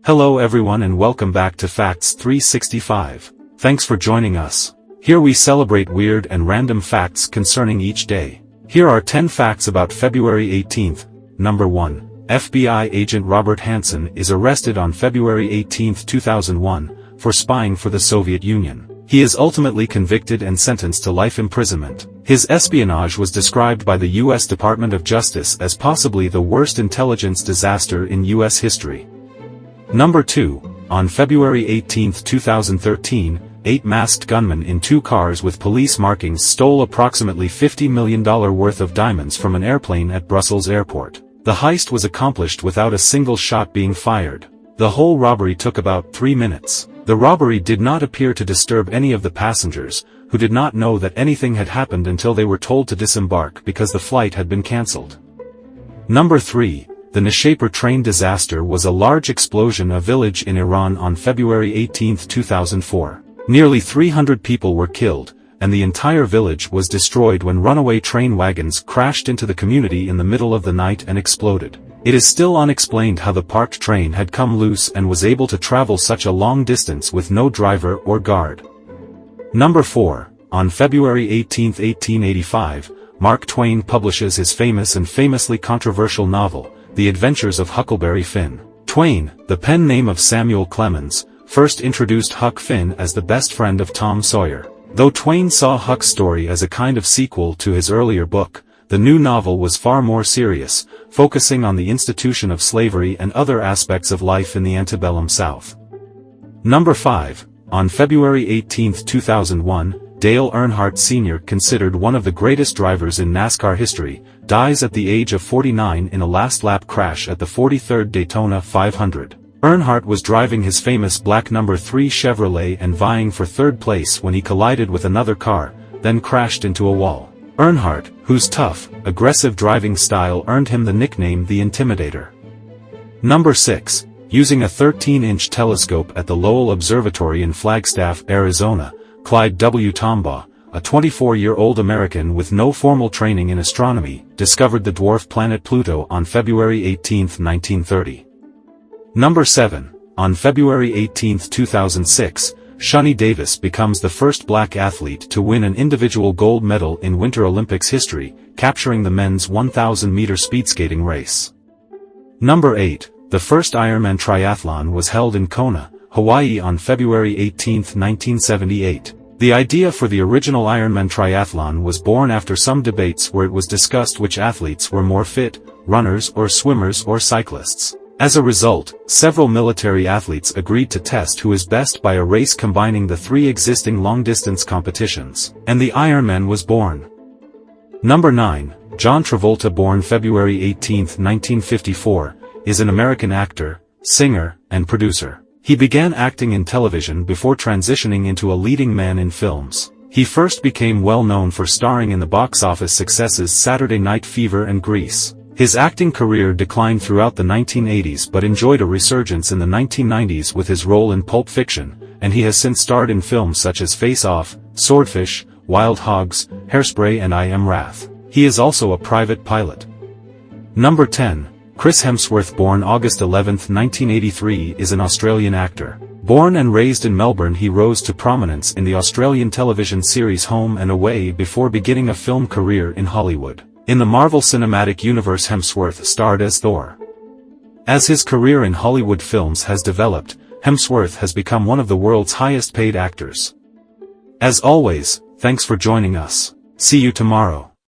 Hello everyone and welcome back to Facts 365. Thanks for joining us. Here we celebrate weird and random facts concerning each day. Here are 10 facts about February 18th. Number 1. FBI agent Robert Hanssen is arrested on February 18, 2001, for spying for the Soviet Union. He is ultimately convicted and sentenced to life imprisonment. His espionage was described by the U.S. Department of Justice as possibly the worst intelligence disaster in U.S. history. Number 2. On February 18, 2013, 8 masked gunmen in 2 cars with police markings stole approximately $50 million worth of diamonds from an airplane at Brussels airport. The heist was accomplished without a single shot being fired. The whole robbery took about 3 minutes. The robbery did not appear to disturb any of the passengers, who did not know that anything had happened until they were told to disembark because the flight had been cancelled. Number 3. The Nishapur train disaster was a large explosion in a village in Iran on February 18, 2004. Nearly 300 people were killed, and the entire village was destroyed when runaway train wagons crashed into the community in the middle of the night and exploded. It is still unexplained how the parked train had come loose and was able to travel such a long distance with no driver or guard. Number 4. On February 18, 1885, Mark Twain publishes his famous and famously controversial novel, The Adventures of Huckleberry Finn. Twain, the pen name of Samuel Clemens, first introduced Huck Finn as the best friend of Tom Sawyer. Though Twain saw Huck's story as a kind of sequel to his earlier book, the new novel was far more serious, focusing on the institution of slavery and other aspects of life in the antebellum South. Number 5. On February 18, 2001, Dale Earnhardt Sr., considered one of the greatest drivers in NASCAR history, dies at the age of 49 in a last-lap crash at the 43rd Daytona 500. Earnhardt was driving his famous black number 3 Chevrolet and vying for third place when he collided with another car, then crashed into a wall. Earnhardt, whose tough, aggressive driving style earned him the nickname the Intimidator. Number 6. Using a 13-inch telescope at the Lowell Observatory in Flagstaff, Arizona, Clyde W. Tombaugh, a 24-year-old American with no formal training in astronomy, discovered the dwarf planet Pluto on February 18, 1930. Number 7. On February 18, 2006, Shani Davis becomes the first black athlete to win an individual gold medal in Winter Olympics history, capturing the men's 1,000-meter speed skating race. Number 8. The first Ironman triathlon was held in Kona, Hawaii on February 18, 1978. The idea for the original Ironman triathlon was born after some debates where it was discussed which athletes were more fit, runners or swimmers or cyclists. As a result, several military athletes agreed to test who is best by a race combining the 3 existing long-distance competitions, and the Ironman was born. Number 9. John Travolta, born February 18, 1954, is an American actor, singer, and producer. He began acting in television before transitioning into a leading man in films. He first became well known for starring in the box office successes Saturday Night Fever and Grease. His acting career declined throughout the 1980s but enjoyed a resurgence in the 1990s with his role in Pulp Fiction, and he has since starred in films such as Face Off, Swordfish, Wild Hogs, Hairspray and I Am Wrath. He is also a private pilot. Number 10. Chris Hemsworth, born August 11, 1983, is an Australian actor. Born and raised in Melbourne, he rose to prominence in the Australian television series Home and Away before beginning a film career in Hollywood. In the Marvel Cinematic Universe, Hemsworth starred as Thor. As his career in Hollywood films has developed, Hemsworth has become one of the world's highest-paid actors. As always, thanks for joining us. See you tomorrow.